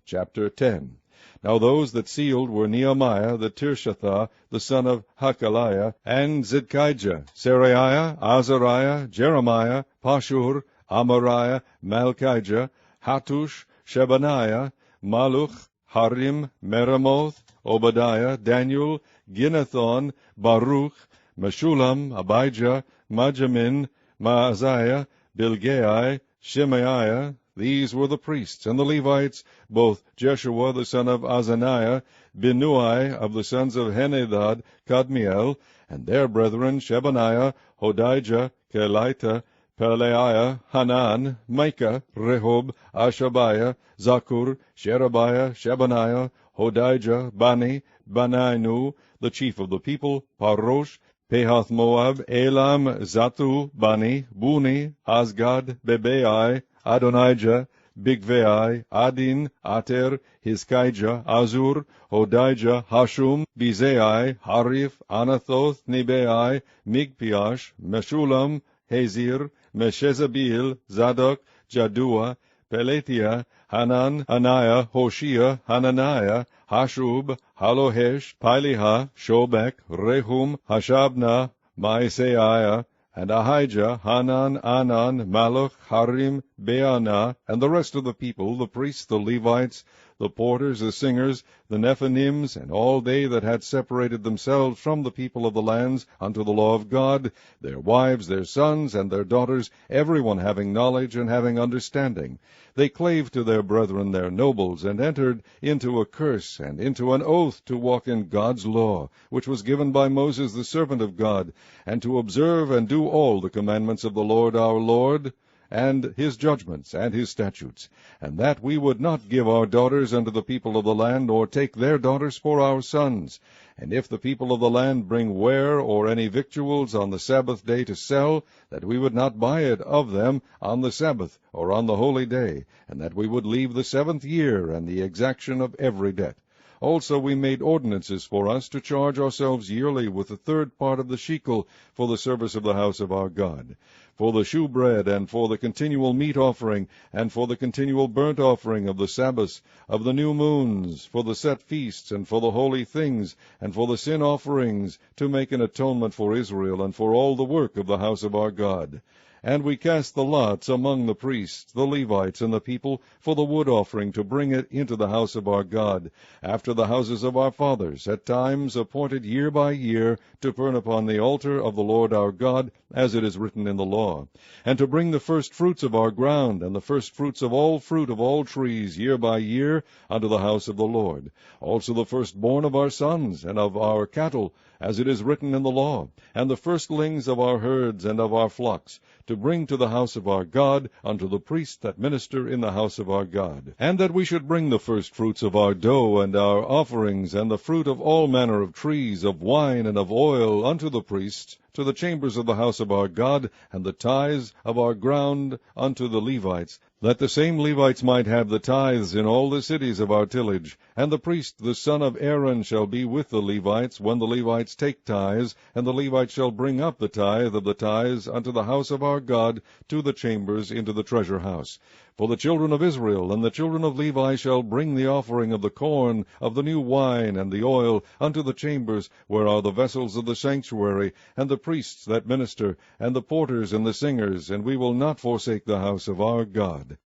Chapter 10. Now those that sealed were Nehemiah the Tirshatha, the son of Hakaliah, and Zidkijah, Seraiah, Azariah, Jeremiah, Pashur, Amariah, Malchijah, Hattush, Shebaniah, Maluch, Harim, Meremoth, Obadiah, Daniel, Ginnethon, Baruch, Meshulam, Abijah, Majamin, Maaziah, Bilgai, Shemaiah. These were the priests, and the Levites, both Jeshua the son of Azaniah, Binnui of the sons of Henadad, Kadmiel, and their brethren Shebaniah, Hodijah, Kelita, Pelaiah, Hanan, Micah, Rehob, Ashabiah, Zakur, Sherebiah, Shebaniah, Hodijah, Bani, Banainu, the chief of the people, Parosh, Pehath Moab, Elam, Zatu, Bani, Buni, Asgad, Bebai, Adonijah, Bigvai, Adin, Ater, Hizkijah, Azur, Hodijah, Hashum, Bizai, Harif, Anathoth, Nebai, Migpiash, Meshulam, Hazir, Meshezabil, Zadok, Jadua, Peletiah, Hanan, Anaiah, Hoshea, Hananiah, Hashub, Halohesh, Piliha, Shobek, Rehum, Hashabna, Maaseiah, and Ahijah, Hanan, Anan, Malach, Harim, Beanah, and the rest of the people, the priests, the Levites, the porters, the singers, the Nephanims, and all they that had separated themselves from the people of the lands unto the law of God, their wives, their sons, and their daughters, every one having knowledge and having understanding. They clave to their brethren, their nobles, and entered into a curse and into an oath to walk in God's law, which was given by Moses the servant of God, and to observe and do all the commandments of the Lord our Lord, and his judgments and his statutes, and that we would not give our daughters unto the people of the land, or take their daughters for our sons. And if the people of the land bring ware or any victuals on the Sabbath day to sell, that we would not buy it of them on the Sabbath or on the holy day, and that we would leave the 7th year and the exaction of every debt. Also we made ordinances for us to charge ourselves yearly with the third part of the shekel for the service of the house of our God, for the shewbread, and for the continual meat offering, and for the continual burnt offering of the Sabbaths, of the new moons, for the set feasts, and for the holy things, and for the sin offerings, to make an atonement for Israel, and for all the work of the house of our God. And we cast the lots among the priests, the Levites, and the people, for the wood offering, to bring it into the house of our God, after the houses of our fathers, at times appointed year by year, to burn upon the altar of the Lord our God, as it is written in the law, and to bring the first fruits of our ground, and the first fruits of all fruit of all trees, year by year, unto the house of the Lord. Also the firstborn of our sons, and of our cattle, as it is written in the law, and the firstlings of our herds and of our flocks, to bring to the house of our God, unto the priests that minister in the house of our God. And that we should bring the firstfruits of our dough, and our offerings, and the fruit of all manner of trees, of wine, and of oil, unto the priests, to the chambers of the house of our God, and the tithes of our ground unto the Levites, that the same Levites might have the tithes in all the cities of our tillage. And the priest, the son of Aaron, shall be with the Levites, when the Levites take tithes, and the Levites shall bring up the tithe of the tithes unto the house of our God, to the chambers, into the treasure house. For the children of Israel and the children of Levi shall bring the offering of the corn, of the new wine, and the oil, unto the chambers, where are the vessels of the sanctuary, and the priests that minister, and the porters and the singers, and we will not forsake the house of our God.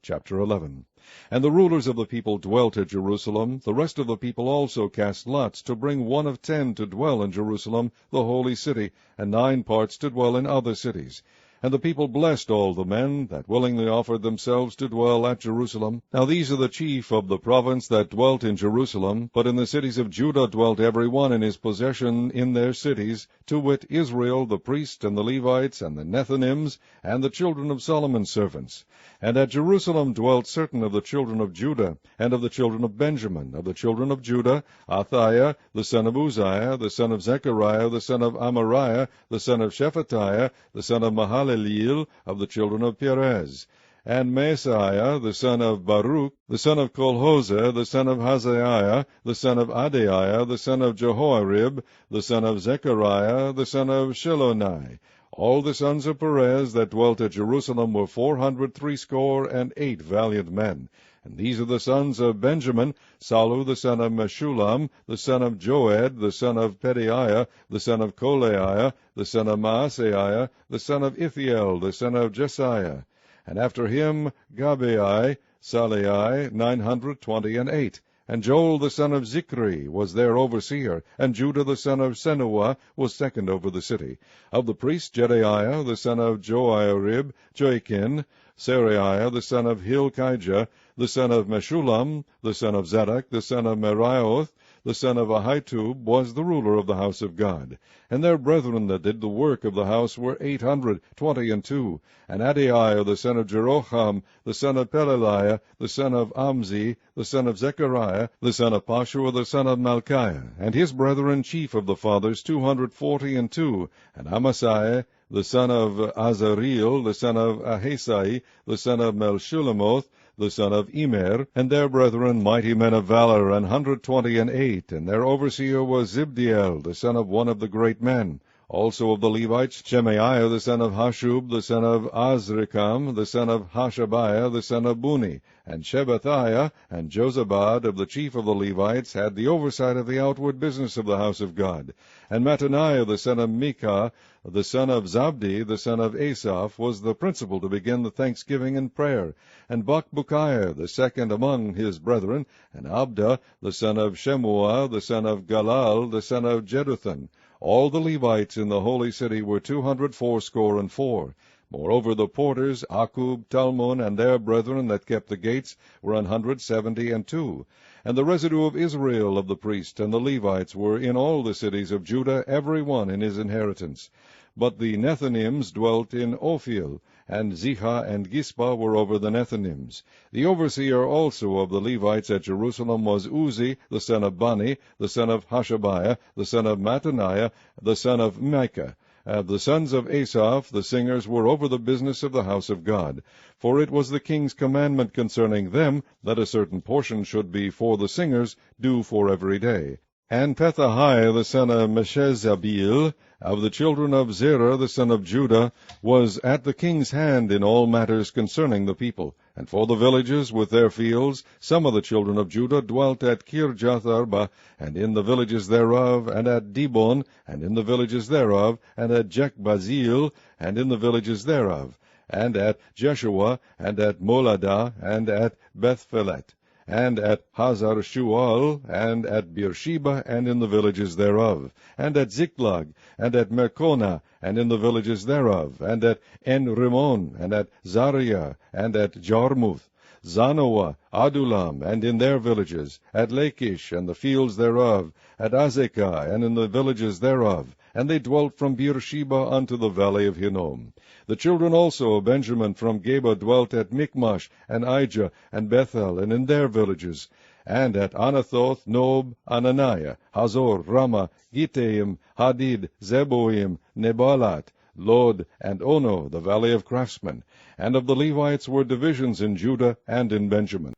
Chapter 11. And the rulers of the people dwelt at Jerusalem. The rest of the people also cast lots, to bring 1 of 10 to dwell in Jerusalem, the holy city, and 9 parts to dwell in other cities. And the people blessed all the men that willingly offered themselves to dwell at Jerusalem. Now these are the chief of the province that dwelt in Jerusalem, but in the cities of Judah dwelt every one in his possession in their cities, to wit, Israel, the priests, and the Levites, and the Nethinims, and the children of Solomon's servants. And at Jerusalem dwelt certain of the children of Judah, and of the children of Benjamin. Of the children of Judah, Athaiah, the son of Uzziah, the son of Zechariah, the son of Amariah, the son of Shephatiah, the son of Mahalaleel, of the children of Perez. And Maaseiah, the son of Baruch, the son of Kolhoseh, the son of Hazaiah, the son of Adaiah, the son of Jehoiarib, the son of Zechariah, the son of Shilonai. All the sons of Perez that dwelt at Jerusalem were 468 valiant men. And these are the sons of Benjamin: Salu the son of Meshullam, the son of Joed, the son of Pedaiah, the son of Kolaiah, the son of Maaseiah, the son of Ithiel, the son of Jesiah. And after him Gabai, Salai, 928. And Joel the son of Zichri was their overseer, and Judah the son of Senuah was second over the city. Of the priests, Jedaiah the son of Joiarib, Joachim, Seraiah the son of Hilkiah, the son of Meshullam, the son of Zadok, the son of Merioth, the son of Ahitub, was the ruler of the house of God. And their brethren that did the work of the house were 822. And Adaiah the son of Jeroham, the son of Pelaliah, the son of Amzi, the son of Zechariah, the son of Pashua, the son of Malchiah, and his brethren chief of the fathers 242. And Amasai, the son of Azareel, the son of Ahasai, the son of Melshulemoth, the son of Immer, and their brethren mighty men of valor, 128, and their overseer was Zibdiel, the son of one of the great men. Also of the Levites, Shemaiah the son of Hashub, the son of Azrikam, the son of Hashabiah, the son of Buni, and Shebathiah, and Jozabad of the chief of the Levites had the oversight of the outward business of the house of God. And Mattaniah the son of Micah, the son of Zabdi, the son of Asaph, was the principal to begin the thanksgiving and prayer. And Bakbukiah, the second among his brethren, and Abda, the son of Shemuah, the son of Galal, the son of Jeduthun. All the Levites in the holy city were 284. Moreover, the porters, Akub, Talmon, and their brethren that kept the gates, were 172. And the residue of Israel of the priests and the Levites were in all the cities of Judah, every one in his inheritance. But the Nethinims dwelt in Ophel, and Ziha and Gispa were over the Nethinims. The overseer also of the Levites at Jerusalem was Uzi, the son of Bani, the son of Hashabiah, the son of Mattaniah, the son of Micah. The sons of Asaph, the singers, were over the business of the house of God. For it was the king's commandment concerning them, that a certain portion should be for the singers, due for every day. And Pethahiah the son of Meshezabeel, of the children of Zerah the son of Judah, was at the king's hand in all matters concerning the people. And for the villages with their fields, some of the children of Judah dwelt at Kirjath-arba, and in the villages thereof, and at Dibon, and in the villages thereof, and at Jekbazeel, and in the villages thereof, and at Jeshua, and at Moladah, and at Bethphelet, and at Hazar-Shual, and at Beersheba, and in the villages thereof, and at Ziklag, and at Merconah, and in the villages thereof, and at En-Rimmon, and at Zariah, and at Jarmuth, Zanoah, Adulam, and in their villages, at Lachish, and the fields thereof, at Azekah, and in the villages thereof, and they dwelt from Beersheba unto the valley of Hinnom. The children also of Benjamin from Geba dwelt at Michmash, and Ijah, and Bethel, and in their villages, and at Anathoth, Nob, Ananiah, Hazor, Ramah, Gittaim, Hadid, Zeboim, Nebalat, Lod, and Ono, the valley of craftsmen. And of the Levites were divisions in Judah and in Benjamin.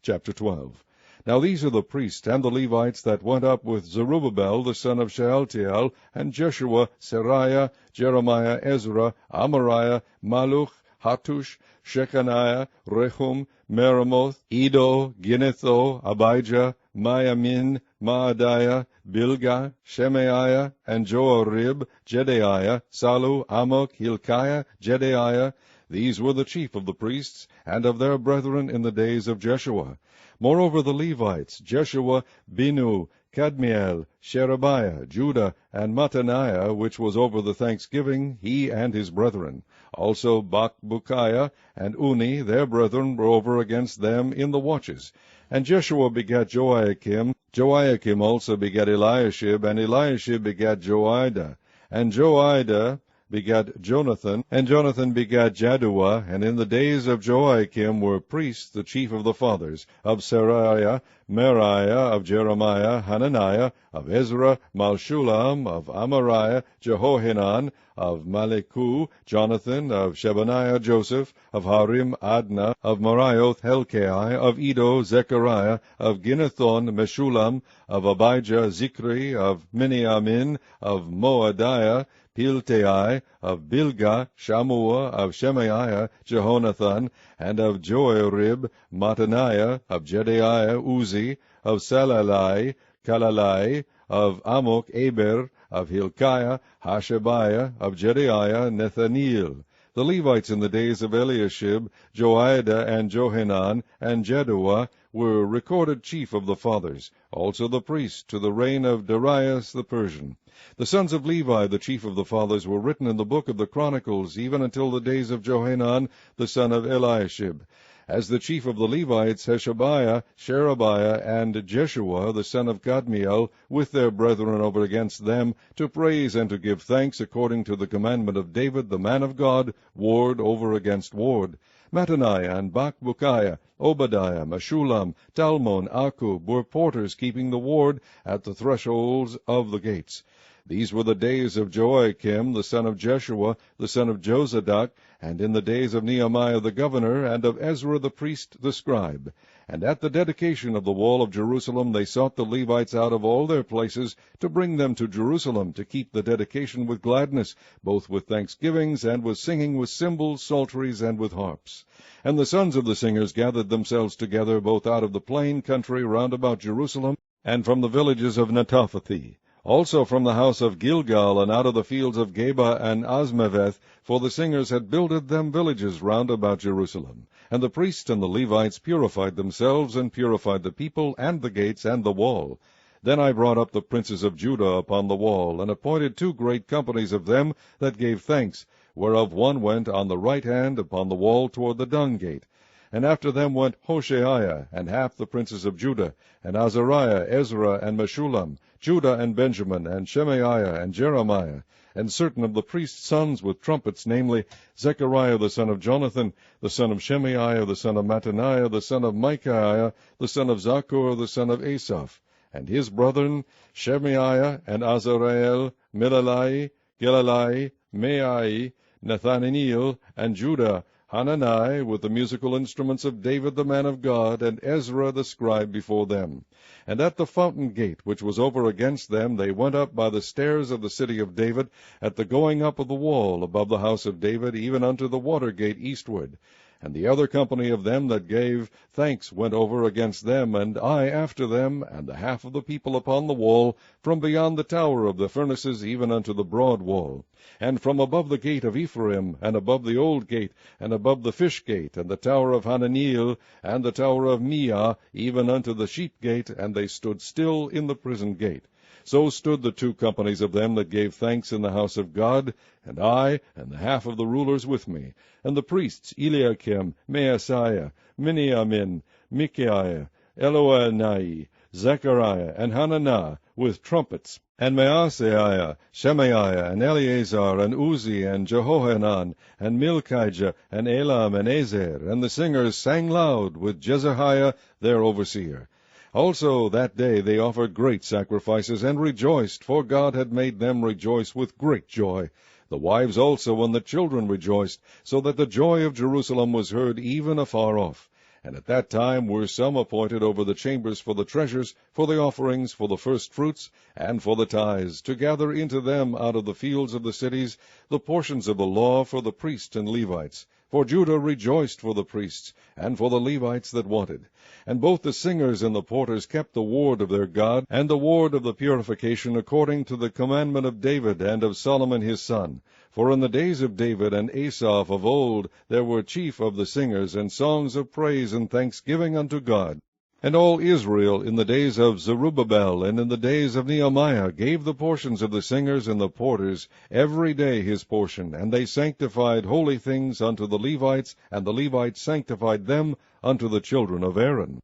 Chapter 12. Now these are the priests and the Levites that went up with Zerubbabel the son of Shealtiel, and Jeshua, Seraiah, Jeremiah, Ezra, Amariah, Maluch, Hattush, Shechaniah, Rehum, Meremoth, Edo, Ginnetho, Abijah, Mayamin, Maadiah, Bilgah, Shemaiah, and Joarib, Jedaiah, Salu, Amok, Hilkiah, Jedaiah. These were the chief of the priests, and of their brethren in the days of Jeshua. Moreover the Levites, Jeshua, Binu, Kadmiel, Sherebiah, Judah, and Mattaniah, which was over the thanksgiving, he and his brethren. Also Bakbukiah and Uni, their brethren, were over against them in the watches. And Jeshua begat Joiakim. Joiakim also begat Eliashib, and Eliashib begat Joiada. And Joiada begat Jonathan, and Jonathan begat Jaddua. And in the days of Joiakim were priests, the chief of the fathers, of Seraiah, Meriah, of Jeremiah, Hananiah, of Ezra, Malshulam, of Amariah, Jehohanan, of Maleku, Jonathan, of Shebaniah, Joseph, of Harim, Adna, of Marioth, Helkai, of Edo, Zechariah, of Ginnethon, Meshulam, of Abijah, Zikri, of Miniamin, of Moadiah, Piltai, of Bilgah, Shammua, of Shemaiah, Jehonathan, and of Joarib, Mattaniah, of Jedaiah, Uzi, of Salalai, Kalalai, of Amok, Eber, of Hilkiah, Hashabiah, of Jedaiah, Nethaneel. The Levites in the days of Eliashib, Joiada, and Johanan, and Jaddua, were recorded chief of the fathers, also the priests, to the reign of Darius the Persian. The sons of Levi, the chief of the fathers, were written in the book of the Chronicles, even until the days of Johanan, the son of Eliashib. As the chief of the Levites, Hashabiah, Sherebiah, and Jeshua, the son of Kadmiel, with their brethren over against them, to praise and to give thanks according to the commandment of David, the man of God, ward over against ward. Mattaniah and Bakbukiah, Obadiah, Meshulam, Talmon, Akub were porters keeping the ward at the thresholds of the gates. These were the days of Joiakim, the son of Jeshua, the son of Jozadak, and in the days of Nehemiah the governor, and of Ezra the priest, the scribe. And at the dedication of the wall of Jerusalem they sought the Levites out of all their places, to bring them to Jerusalem, to keep the dedication with gladness, both with thanksgivings, and with singing with cymbals, psalteries, and with harps. And the sons of the singers gathered themselves together, both out of the plain country round about Jerusalem, and from the villages of Netophathi. Also from the house of Gilgal, and out of the fields of Geba and Asmaveth, for the singers had builded them villages round about Jerusalem. And the priests and the Levites purified themselves, and purified the people, and the gates, and the wall. Then I brought up the princes of Judah upon the wall, and appointed 2 great companies of them that gave thanks, whereof one went on the right hand upon the wall toward the dung gate. And after them went Hoshaiah, and half the princes of Judah, and Azariah, Ezra, and Meshulam, Judah and Benjamin, and Shemaiah, and Jeremiah, and certain of the priests' sons with trumpets, namely, Zechariah the son of Jonathan, the son of Shemaiah, the son of Mattaniah, the son of Micaiah, the son of Zaccur, the son of Asaph, and his brethren, Shemaiah, and Azareel, Milalai, Gilalai, Maai, Nathaniel, and Judah, Hanani with the musical instruments of David the man of God, and Ezra the scribe before them. And at the fountain gate which was over against them they went up by the stairs of the city of David, at the going up of the wall above the house of David, even unto the water gate eastward. And the other company of them that gave thanks went over against them, and I after them, and the half of the people upon the wall, from beyond the tower of the furnaces even unto the broad wall, and from above the gate of Ephraim, and above the old gate, and above the fish gate, and the tower of Hananiel, and the tower of Meah, even unto the sheep gate, and they stood still in the prison gate. So stood the two companies of them that gave thanks in the house of God, and I, and the half of the rulers with me, and the priests Eliakim, Maaseiah, Miniamin, Micaiah, Eloenai, Zechariah, and Hananiah, with trumpets, and Maaseiah, Shemaiah, and Eleazar, and Uzi, and Jehohanan, and Milchijah, and Elam, and Ezer, and the singers sang loud, with Jezahiah their overseer. Also that day they offered great sacrifices, and rejoiced, for God had made them rejoice with great joy. The wives also and the children rejoiced, so that the joy of Jerusalem was heard even afar off. And at that time were some appointed over the chambers for the treasures, for the offerings, for the firstfruits, and for the tithes, to gather into them out of the fields of the cities the portions of the law for the priests and Levites. For Judah rejoiced for the priests, and for the Levites that wanted. And both the singers and the porters kept the ward of their God, and the ward of the purification, according to the commandment of David and of Solomon his son. For in the days of David and Asaph of old there were chief of the singers, and songs of praise and thanksgiving unto God. And all Israel in the days of Zerubbabel and in the days of Nehemiah gave the portions of the singers and the porters every day his portion, and they sanctified holy things unto the Levites, and the Levites sanctified them unto the children of Aaron.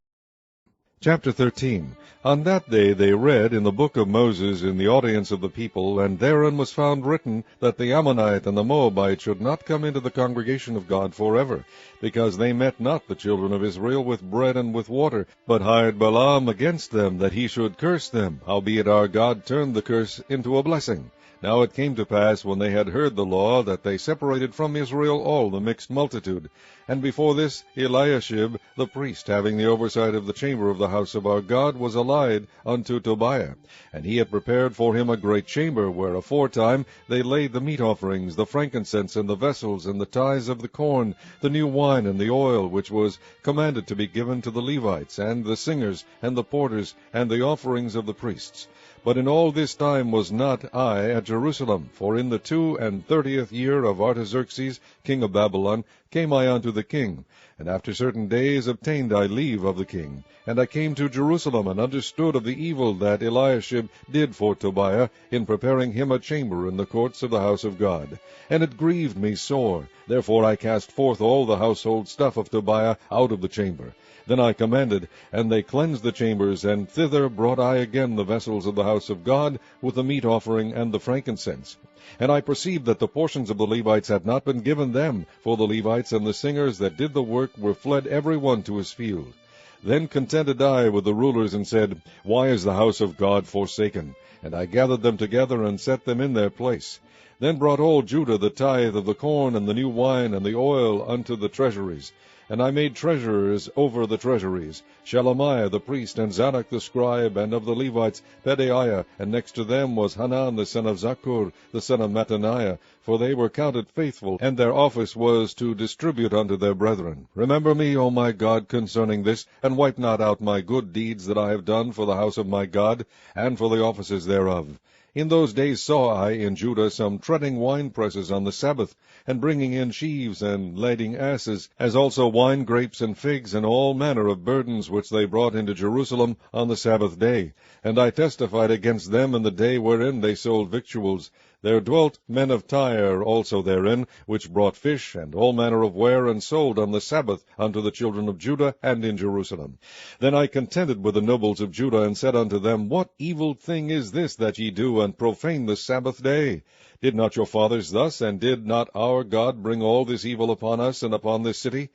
Chapter 13. On that day they read in the book of Moses in the audience of the people, and therein was found written that the Ammonite and the Moabite should not come into the congregation of God forever, because they met not the children of Israel with bread and with water, but hired Balaam against them, that he should curse them, howbeit our God turned the curse into a blessing. Now it came to pass, when they had heard the law, that they separated from Israel all the mixed multitude. And before this Eliashib the priest, having the oversight of the chamber of the house of our God, was allied unto Tobiah. And he had prepared for him a great chamber, where aforetime they laid the meat offerings, the frankincense, and the vessels, and the tithes of the corn, the new wine, and the oil, which was commanded to be given to the Levites, and the singers, and the porters, and the offerings of the priests. But in all this time was not I at Jerusalem, for in the 32nd year of Artaxerxes, king of Babylon, came I unto the king, and after certain days obtained I leave of the king. And I came to Jerusalem, and understood of the evil that Eliashib did for Tobiah, in preparing him a chamber in the courts of the house of God. And it grieved me sore. Therefore I cast forth all the household stuff of Tobiah out of the chamber. Then I commanded, and they cleansed the chambers, and thither brought I again the vessels of the house of God, with the meat offering and the frankincense. And I perceived that the portions of the Levites had not been given them, for the Levites and the singers that did the work were fled every one to his field. Then contended I with the rulers, and said, Why is the house of God forsaken? And I gathered them together, and set them in their place. Then brought all Judah the tithe of the corn, and the new wine, and the oil unto the treasuries. And I made treasurers over the treasuries, Shelemiah the priest, and Zadok the scribe, and of the Levites Pedaiah, and next to them was Hanan the son of Zakkur, the son of Mattaniah, for they were counted faithful, and their office was to distribute unto their brethren. Remember me, O my God, concerning this, and wipe not out my good deeds that I have done for the house of my God, and for the offices thereof. In those days saw I in Judah some treading winepresses on the Sabbath, and bringing in sheaves, and lading asses, as also wine grapes and figs, and all manner of burdens which they brought into Jerusalem on the Sabbath day. And I testified against them in the day wherein they sold victuals. There dwelt men of Tyre also therein, which brought fish, and all manner of ware, and sold on the Sabbath unto the children of Judah, and in Jerusalem. Then I contended with the nobles of Judah, and said unto them, What evil thing is this that ye do, and profane the Sabbath day? Did not your fathers thus, and did not our God bring all this evil upon us, and upon this city?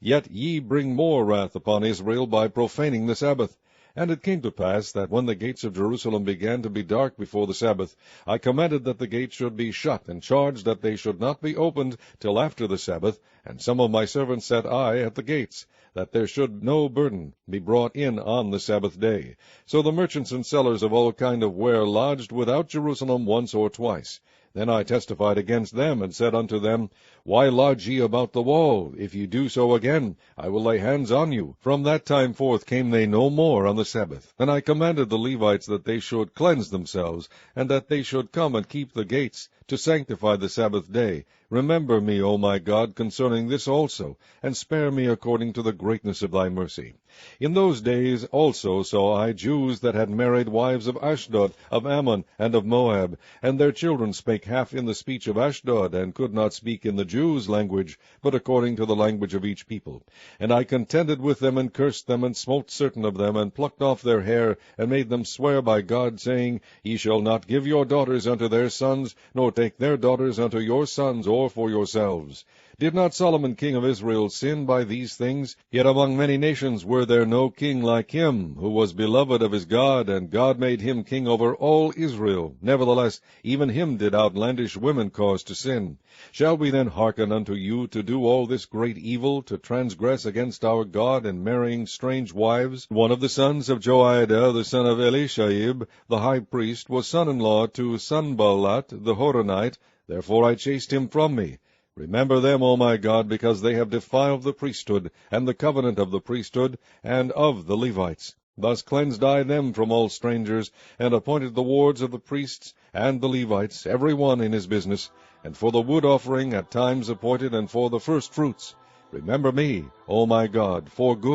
Yet ye bring more wrath upon Israel by profaning the Sabbath. And it came to pass that when the gates of Jerusalem began to be dark before the Sabbath, I commanded that the gates should be shut, and charged that they should not be opened till after the Sabbath, and some of my servants set I at the gates, that there should no burden be brought in on the Sabbath day. So the merchants and sellers of all kind of ware lodged without Jerusalem once or twice. Then I testified against them, and said unto them, Why lodge ye about the wall? If ye do so again, I will lay hands on you. From that time forth came they no more on the Sabbath. And I commanded the Levites that they should cleanse themselves, and that they should come and keep the gates, to sanctify the Sabbath day. Remember me, O my God, concerning this also, and spare me according to the greatness of thy mercy. In those days also saw I Jews that had married wives of Ashdod, of Ammon, and of Moab, and their children spake half in the speech of Ashdod, and could not speak in the Jews' language, but according to the language of each people. And I contended with them, and cursed them, and smote certain of them, and plucked off their hair, and made them swear by God, saying, Ye shall not give your daughters unto their sons, nor take their daughters unto your sons, or for yourselves. Did not Solomon king of Israel sin by these things? Yet among many nations were there no king like him, who was beloved of his God, and God made him king over all Israel. Nevertheless, even him did outlandish women cause to sin. Shall we then hearken unto you to do all this great evil, to transgress against our God in marrying strange wives? One of the sons of Joiada, the son of Elishaib, the high priest, was son-in-law to Sanballat the Horonite. Therefore I chased him from me. Remember them, O my God, because they have defiled the priesthood, and the covenant of the priesthood, and of the Levites. Thus cleansed I them from all strangers, and appointed the wards of the priests and the Levites, every one in his business, and for the wood offering at times appointed, and for the first fruits. Remember me, O my God, for good.